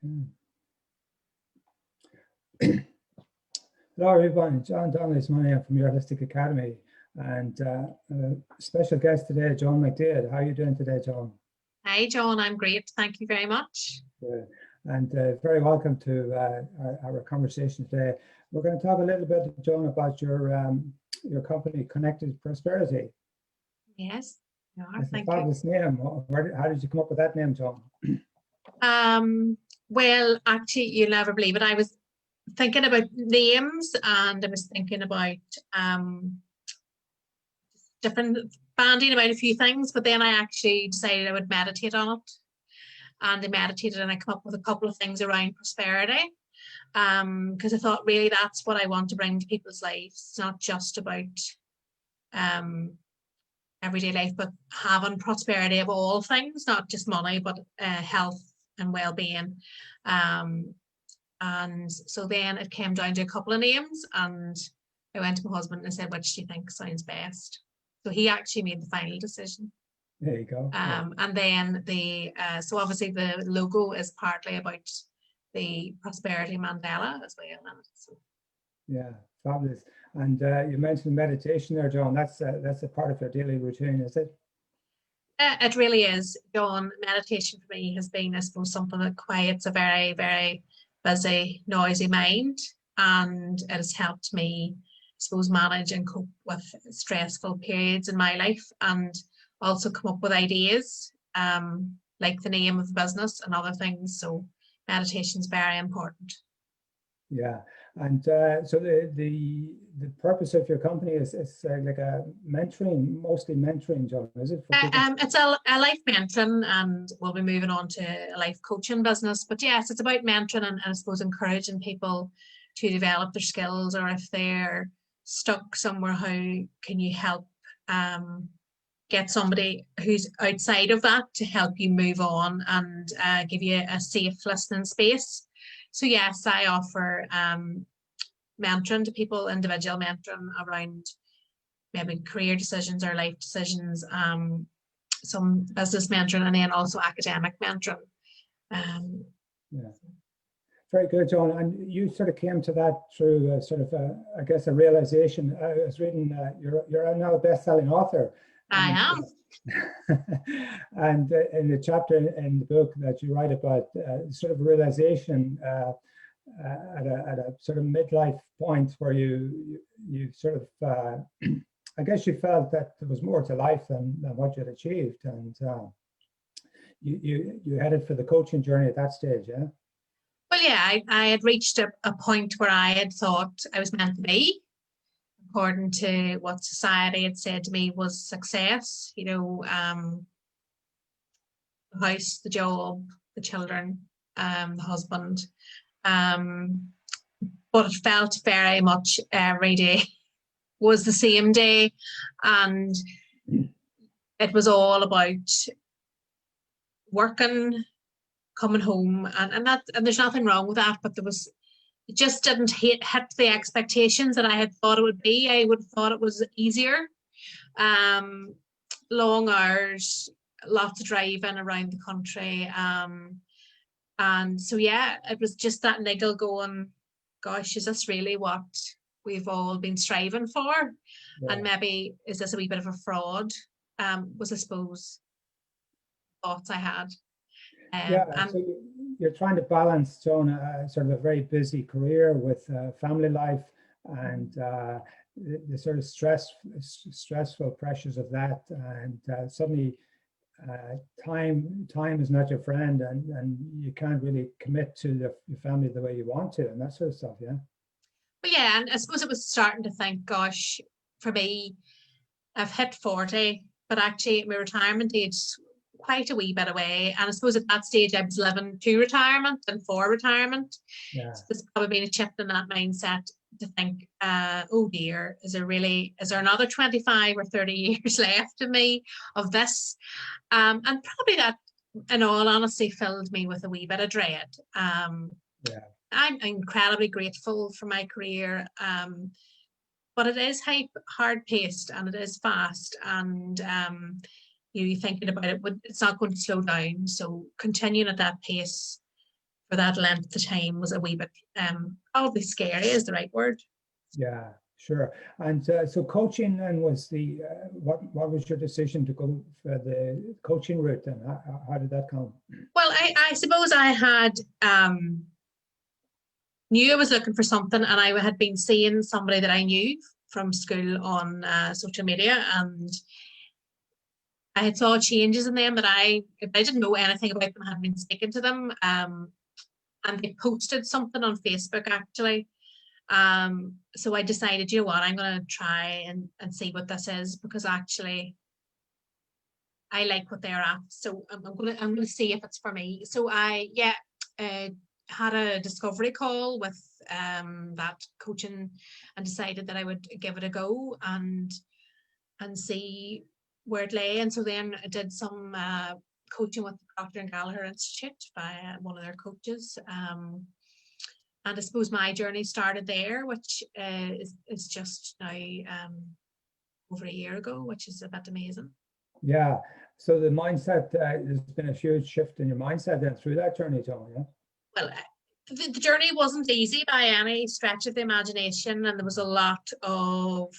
Mm. Hello everyone, John Donnelly is my name from your Holistic Academy, and a special guest today, Joan McDaid. How are you doing today, Joan? Hi Joan, I'm great, thank you very much. Good. And very welcome to our conversation today. We're going to talk a little bit, Joan, about your company, Connected Prosperity. Yes, you are, It's a thank fabulous name. How did you come up with that name, Joan? Well, actually, you'll never believe it. I was thinking about names and I was thinking about different banding about a few things, but then I actually decided I would meditate on it. And I meditated and I come up with a couple of things around prosperity. Because I thought really that's what I want to bring to people's lives. It's not just about everyday life, but having prosperity of all things, not just money, but health and well-being. And so then it came down to a couple of names, and I went to my husband and I said, which do you think sounds best? So he actually made the final decision. There you go. And then so obviously the logo is partly about the prosperity mandala as well. So. Yeah, fabulous. And you mentioned meditation there, Joan. That's a part of your daily routine, is it? It really is, John. Meditation for me has been, I suppose, something that quiets a very, very busy, noisy mind, and it has helped me, I suppose, manage and cope with stressful periods in my life, and also come up with ideas, like the name of the business and other things. So meditation is very important. Yeah, and so the purpose of your company is like a mentoring, mostly mentoring, John, is it? For people? It's a life mentoring, and we'll be moving on to a life coaching business. But yes, it's about mentoring and I suppose encouraging people to develop their skills, or if they're stuck somewhere, how can you help get somebody who's outside of that to help you move on and give you a safe listening space. So yes, I offer mentoring to people, individual mentoring around maybe career decisions or life decisions, some business mentoring, and then also academic mentoring. Yeah. Very good, Joan. And you sort of came to that through sort of, I guess, a realization. I was reading, you're now a best-selling author. I am. And in the chapter in the book that you write about sort of realization at a sort of midlife point where you sort of, I guess you felt that there was more to life than what you'd achieved, and you headed for the coaching journey at that stage, yeah? Well, yeah, I had reached a point where I had thought I was meant to be, according to what society had said to me was success, you know, the house, the job, the children, the husband. But it felt very much every day was the same day, and it was all about working, coming home, and there's nothing wrong with that, but it just didn't hit the expectations that I had thought it would be. I would have thought it was easier. Long hours, lots of driving around the country. And so, yeah, it was just that niggle going, gosh, is this really what we've all been striving for? Yeah. And maybe, is this a wee bit of a fraud? Was, I suppose, thoughts I had. Yeah, so you're trying to balance, Joan, sort of a very busy career with family life and the sort of stressful pressures of that, and suddenly time is not your friend, and you can't really commit to your family the way you want to, and that sort of stuff, yeah? But yeah, and I suppose it was starting to think, gosh, for me, I've hit 40, but actually my retirement age quite a wee bit away, and I suppose at that stage I was living to retirement and for retirement. Yeah. So there's probably been a shift in that mindset to think, oh dear, is there another 25 or 30 years left of me of this? And probably that, in all honesty, filled me with a wee bit of dread. Yeah. I'm incredibly grateful for my career, but it is hard paced and it is fast, and you're thinking about it, but it's not going to slow down. So continuing at that pace for that length of time was a wee bit probably scary is the right word. Yeah, sure. And so coaching then was the what was your decision to go for the coaching route, and how did that come? Well, I suppose I had knew I was looking for something, and I had been seeing somebody that I knew from school on social media, and I had saw changes in them that I didn't know anything about them, I had been speaking to them, and they posted something on Facebook actually. So I decided, you know what, I'm going to try and see what this is, because actually I like what they're at. So I'm going to see if it's for me. So I had a discovery call with that coaching, and decided that I would give it a go and see where it lay. And so then I did some coaching with the Procter and Gallagher Institute by one of their coaches. And I suppose my journey started there, which is just now over a year ago, which is a bit amazing. Yeah. So the mindset, there's been a huge shift in your mindset then through that journey, Joan, yeah? Well, the journey wasn't easy by any stretch of the imagination, and there was a lot of,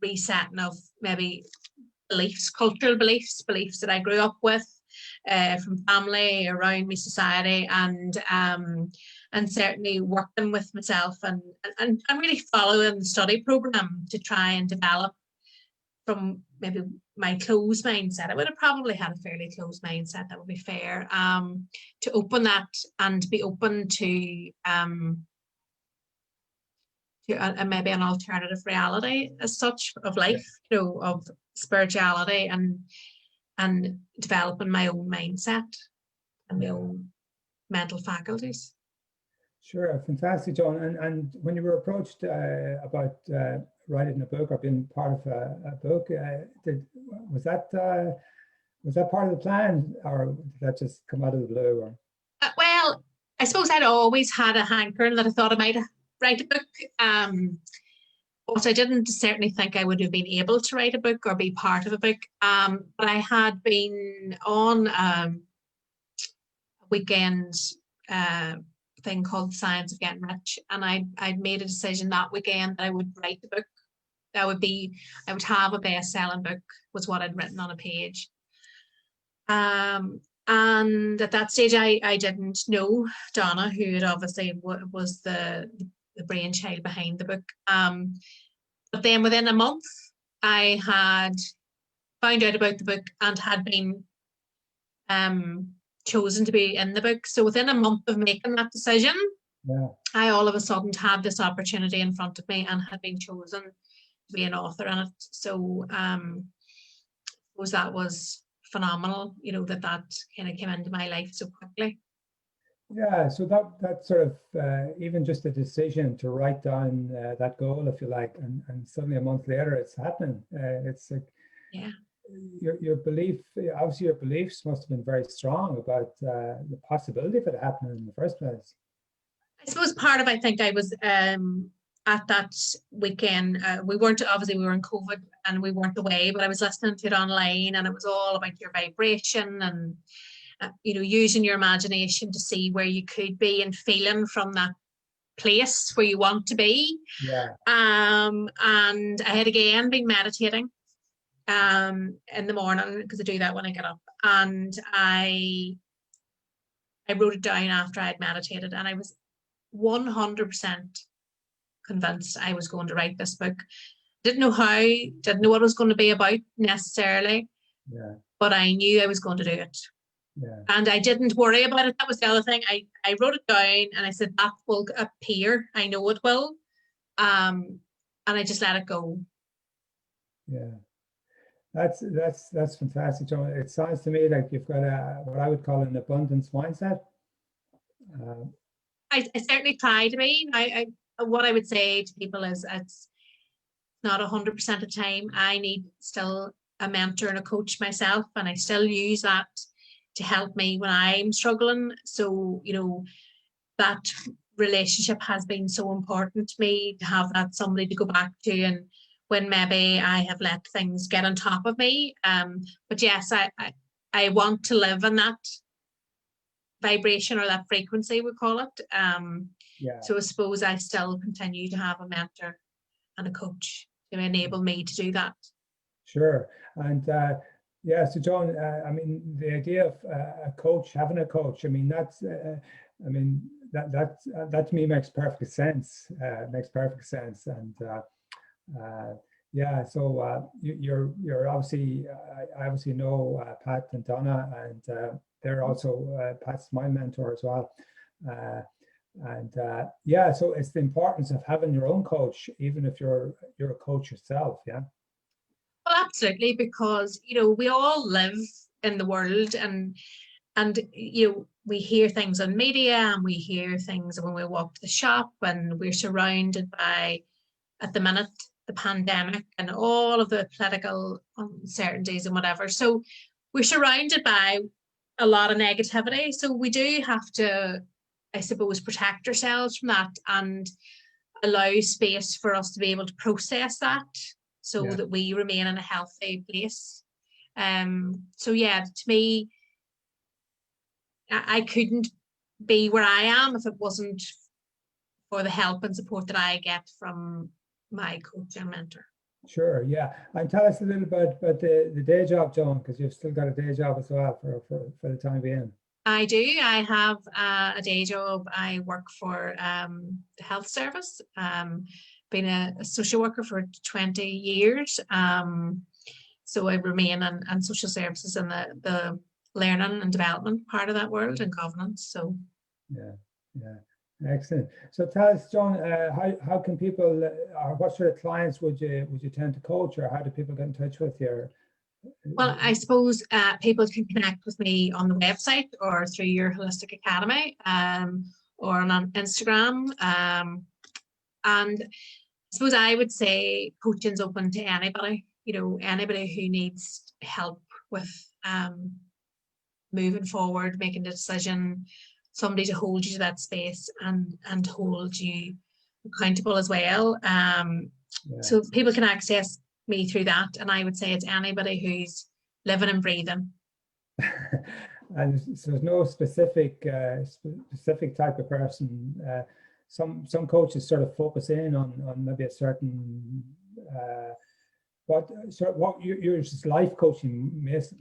resetting of maybe beliefs, cultural beliefs that I grew up with from family, around me, society, and certainly working with myself and really following the study program to try and develop from maybe my closed mindset. I would have probably had a fairly closed mindset, that would be fair, to open that and be open to maybe an alternative reality as such of life, of spirituality, and developing my own mindset and my own mental faculties. Sure, fantastic, Joan. And when you were approached about writing a book or being part of a book, was that part of the plan, or did that just come out of the blue? Or? Well, I suppose I'd always had a hankering that I thought I might write a book. But I didn't certainly think I would have been able to write a book or be part of a book. But I had been on a weekend thing called Science of Getting Rich, and I'd made a decision that weekend that I would write a book. I would have a best-selling book, was what I'd written on a page. And at that stage, I didn't know Donna, who had obviously was the brainchild behind the book. But then within a month, I had found out about the book and had been chosen to be in the book. So within a month of making that decision, I all of a sudden had this opportunity in front of me and had been chosen to be an author in it. So that was phenomenal, that kind of came into my life so quickly. Yeah, so that sort of even just a decision to write down that goal, if you like, and suddenly a month later it's happening. It's like, yeah, your belief, obviously your beliefs must have been very strong about the possibility of it happening in the first place. I suppose part of, I think I was at that weekend, we were in COVID and we weren't away, but I was listening to it online, and it was all about your vibration and using your imagination to see where you could be and feeling from that place where you want to be. Yeah. And I had again been meditating in the morning, because I do that when I get up, and I wrote it down after I had meditated, and I was 100% convinced I was going to write this book. Didn't know how, didn't know what it was going to be about necessarily, but I knew I was going to do it. And I didn't worry about it. That was the other thing. I wrote it down and I said, that will appear. I know it will. And I just let it go. Yeah. That's fantastic, Joan. It sounds to me like you've got what I would call an abundance mindset. I certainly try to be. What I would say to people is it's not 100% of the time. I need still a mentor and a coach myself, and I still use that to help me when I'm struggling. So, that relationship has been so important to me, to have that somebody to go back to, and when maybe I have let things get on top of me. But yes, I want to live in that vibration or that frequency, we call it. Yeah, So I suppose I still continue to have a mentor and a coach to enable me to do that. sure. And yeah, so Joan, I mean, the idea of a coach, having a coach, I mean, I mean, that to me makes perfect sense. Makes perfect sense. And yeah, so you're obviously, I obviously know Pat and Donna, and they're also Pat's my mentor as well. And yeah, so it's the importance of having your own coach, even if you're a coach yourself. Yeah. Well, absolutely, because we all live in the world, and we hear things on media, and we hear things when we walk to the shop, and we're surrounded by, at the minute, the pandemic and all of the political uncertainties and whatever. So we're surrounded by a lot of negativity. So we do have to, I suppose, protect ourselves from that and allow space for us to be able to process that, so Yeah. that we remain in a healthy place. So yeah, to me, I couldn't be where I am if it wasn't for the help and support that I get from my coach and mentor. Sure, yeah. And tell us a little bit about the day job, Joan, because you've still got a day job as well for the time being. I do. I have a day job. I work for the health service. Been a social worker for 20 years. So I remain in social services in the learning and development part of that world and governance. So Yeah, yeah. Excellent. So tell us, Joan, how can people, or what sort of clients would you tend to coach, or how do people get in touch with you? well, I suppose people can connect with me on the website or through your Holistic Academy, or on Instagram. And I suppose I would say coaching's open to anybody, anybody who needs help with moving forward, making a decision, somebody to hold you to that space and hold you accountable as well. Yeah. So people can access me through that, and I would say it's anybody who's living and breathing. And so there's no specific type of person. Some coaches sort of focus in on maybe a certain what you're just life coaching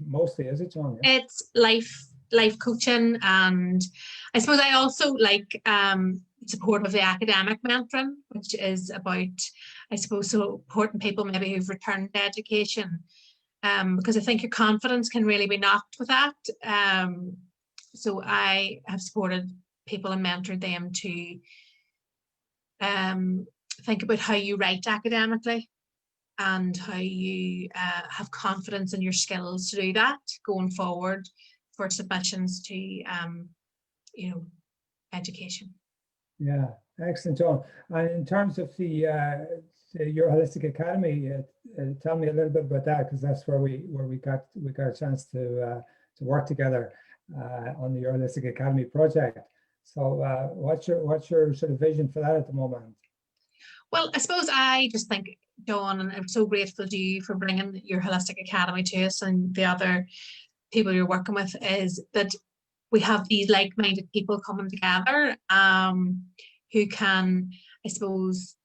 mostly, is it, John? Yeah? It's life coaching, and I suppose I also like support of the academic mentoring, which is about, I suppose, supporting people maybe who've returned to education, because I think your confidence can really be knocked with that. So I have supported people and mentored them to think about how you write academically and how you have confidence in your skills to do that going forward for submissions to education. Yeah, excellent, John. And in terms of your Holistic Academy, tell me a little bit about that, because that's where we got a chance to work together on the Your Holistic Academy project. So what's your sort of vision for that at the moment? Well, I suppose I just think, Joan, and I'm so grateful to you for bringing your Holistic Academy to us and the other people you're working with, is that we have these like-minded people coming together who can, I suppose,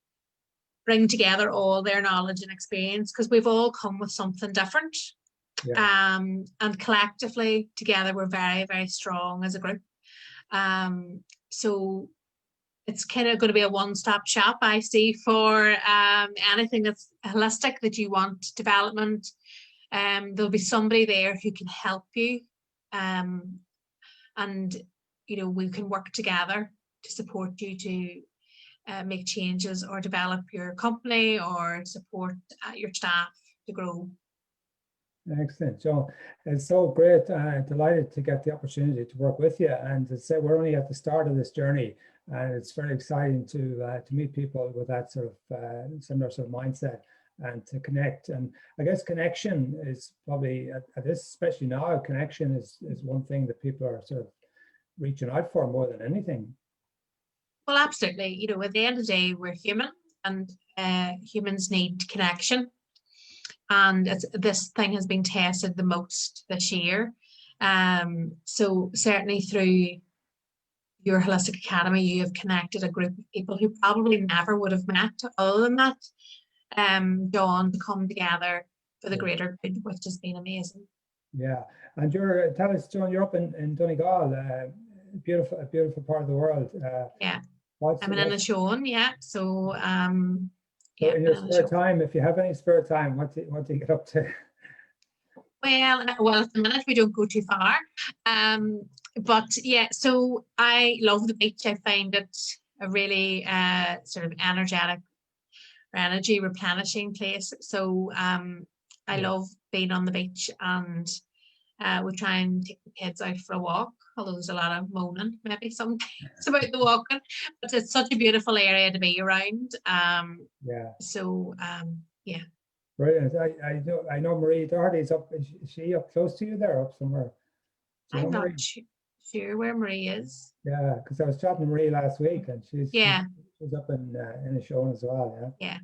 bring together all their knowledge and experience, because we've all come with something different. Yeah. And collectively together we're very, very strong as a group. So it's kind of going to be a one-stop shop, I see, for anything that's holistic that you want development. There'll be somebody there who can help you, and we can work together to support you to make changes or develop your company or support your staff to grow. Excellent, Joan. It's so great. Delighted to get the opportunity to work with you. And to say we're only at the start of this journey, and it's very exciting to meet people with that sort of similar sort of mindset and to connect. And I guess connection is probably at this, especially now, connection is one thing that people are sort of reaching out for more than anything. Well, absolutely. At the end of the day, we're human, and humans need connection. And this thing has been tested the most this year. So certainly through your Holistic Academy, you have connected a group of people who probably never would have met other than that, Joan, to come together for the greater good, which has been amazing. Yeah, and you're, tell us, Joan, you're up in Donegal, a beautiful part of the world. Yeah, I'm in Joan, yeah. So, so in your spare time, if you have any spare time, what do you get up to? Well, at the minute we don't go too far. But yeah, so I love the beach. I find it a really sort of energetic or energy replenishing place. So I love being on the beach, and we try and take the kids out for a walk, although there's a lot of moaning maybe sometimes about the walking, but it's such a beautiful area to be around. So yeah. Brilliant. I know Marie Doherty's up. Is she up close to you there, up somewhere? I'm not sure where Marie is. Yeah, because I was chatting to Marie last week, and she's up in a show as well. Yeah.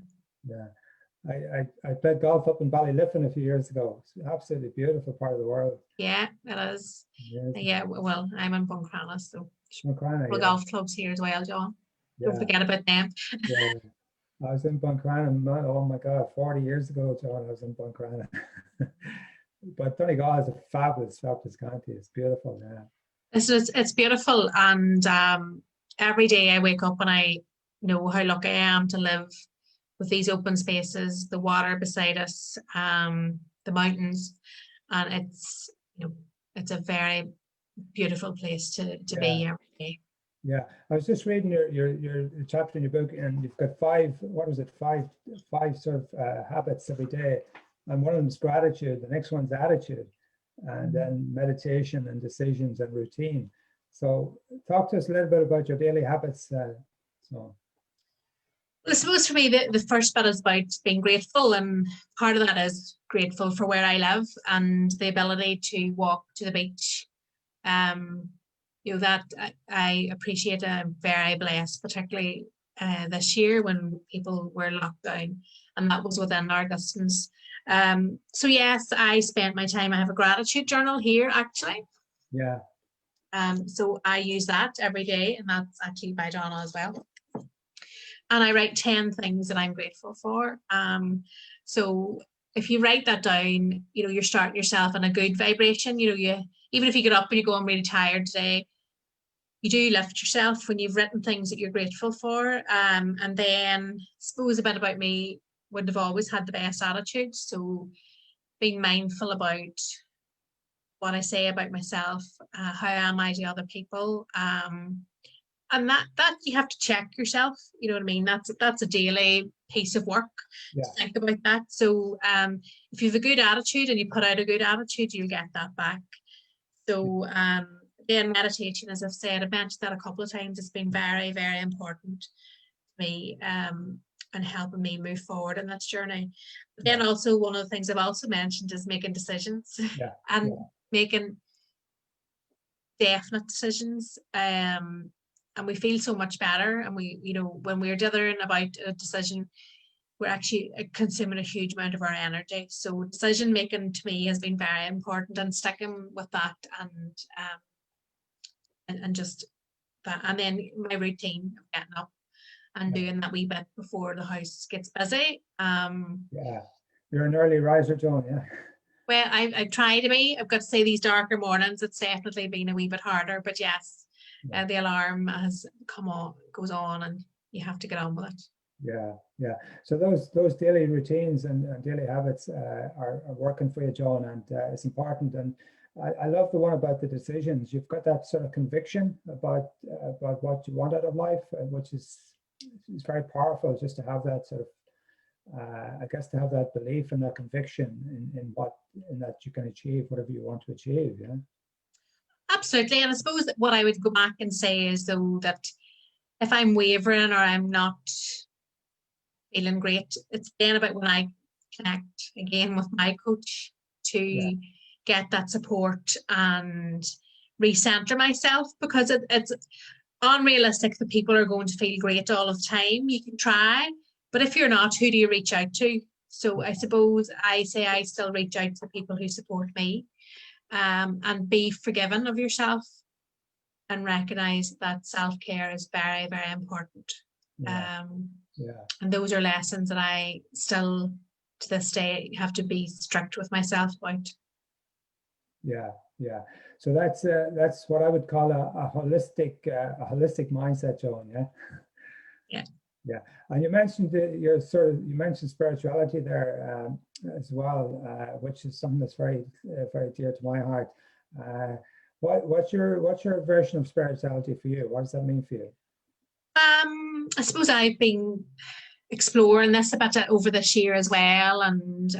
I played golf up in Ballyliffin a few years ago. It's an absolutely beautiful part of the world. Yeah, it is. Yeah, well, I'm in Buncrana, so Buncrana, golf clubs here as well, John. Don't forget about them. Yeah. I was in Buncrana, oh my God, 40 years ago, John, I was in Buncrana. But Donegal is a fabulous county. It's beautiful, yeah. It's beautiful, and every day I wake up and I know how lucky I am to live with these open spaces, the water beside us, the mountains, and it's a very beautiful place to be every day. Yeah, I was just reading your chapter in your book, and you've got five sort of habits every day, and one of them is gratitude. The next one's attitude, and then meditation and decisions and routine. So, talk to us a little bit about your daily habits. Well, I suppose for me, the first bit is about being grateful, and part of that is grateful for where I live and the ability to walk to the beach. That I appreciate. I'm very blessed, particularly this year when people were locked down, and that was within our distance. So yes, I spent my time. I have a gratitude journal here, actually. Yeah. So I use that every day, and that's actually by Donna as well. And I write 10 things that I'm grateful for. So if you write that down, you're starting yourself in a good vibration. Even if you get up and you go, I'm really tired today, you do lift yourself when you've written things that you're grateful for. And then I suppose a bit about me, wouldn't have always had the best attitude. So being mindful about what I say about myself, how am I to other people, and that you have to check yourself. You know what I mean? That's a daily piece of work to think about that. So if you have a good attitude and you put out a good attitude, you'll get that back. So then meditation, as I've said, I've mentioned that a couple of times. It's been very, very important to me and helping me move forward in this journey. But then also one of the things I've also mentioned is making decisions and making definite decisions. And we feel so much better. And when we're dithering about a decision, we're actually consuming a huge amount of our energy. So decision making to me has been very important, and sticking with that, and just that. And then my routine of getting up and doing that wee bit before the house gets busy. You're an early riser, Joan. Yeah. Well, I try to be. I've got to say, these darker mornings, it's definitely been a wee bit harder. But yes, the alarm goes on, and you have to get on with it. Yeah. So those daily routines and daily habits are working for you, Joan, and it's important. And I love the one about the decisions. You've got that sort of conviction about what you want out of life, which is very powerful. Just to have that sort of, I guess, to have that belief and that conviction in that you can achieve whatever you want to achieve. Yeah. Absolutely. And I suppose that what I would go back and say is, though, that if I'm wavering or I'm not feeling great, it's then about when I connect again with my coach to get that support and recenter myself, because it's unrealistic that people are going to feel great all of the time. You can try, but if you're not, who do you reach out to? So I suppose I say I still reach out to the people who support me, and be forgiving of yourself. and recognize that self-care is very, very important. Yeah. Yeah. And those are lessons that I still to this day have to be strict with myself about. Yeah, yeah. So that's what I would call a holistic mindset, Joan. Yeah. Yeah. Yeah. And you mentioned you mentioned spirituality there as well, which is something that's very very dear to my heart. What's your version of spirituality for you? What does that mean for you? I suppose I've been exploring this a bit over this year as well, and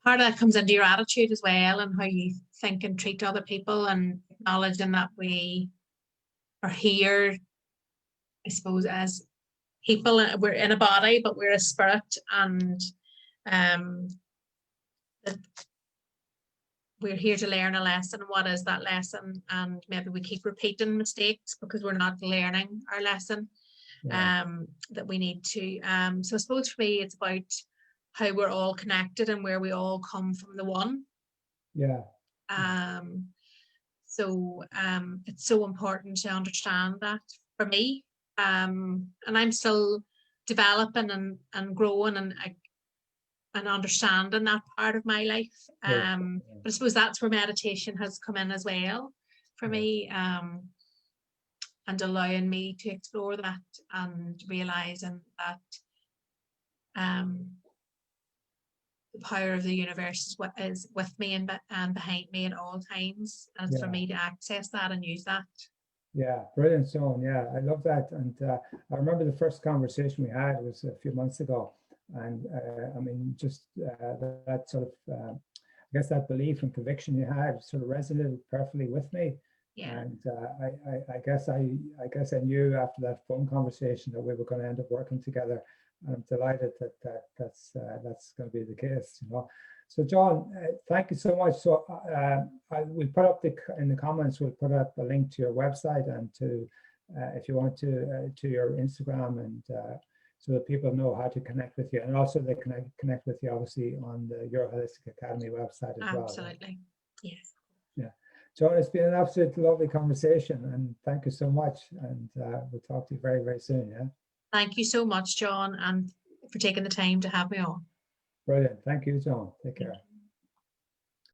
part of that comes into your attitude as well, and how you think and treat other people, and acknowledging that we are here, I suppose, as people. We're in a body, but we're a spirit, and that we're here to learn a lesson. What is that lesson? And maybe we keep repeating mistakes because we're not learning our lesson. Yeah. That we need to. So I suppose for me, it's about how we're all connected and where we all come from the one. Yeah. So it's so important to understand that for me. And I'm still developing and growing and understanding that part of my life. Yeah. But I suppose that's where meditation has come in as well for me. And allowing me to explore that and realizing that the power of the universe is what is with me and behind me at all times, and it's for me to access that and use that. Yeah, brilliant, Joan. Yeah, I love that. And I remember the first conversation we had was a few months ago, and I mean, just that sort of, I guess that belief and conviction you had sort of resonated perfectly with me. Yeah. And I guess I knew after that phone conversation that we were going to end up working together. I'm delighted that's going to be the case, you know. So John, thank you so much. So we'll put up in the comments, we'll put up a link to your website and to, if you want to your Instagram, and so that people know how to connect with you, and also they connect with you obviously on the Your Holistic Academy website as well. Absolutely, yes. Yeah. Joan, it's been an absolute lovely conversation, and thank you so much. And we'll talk to you very, very soon. Yeah. Thank you so much, John, and for taking the time to have me on. Brilliant. Thank you, Joan. Take care.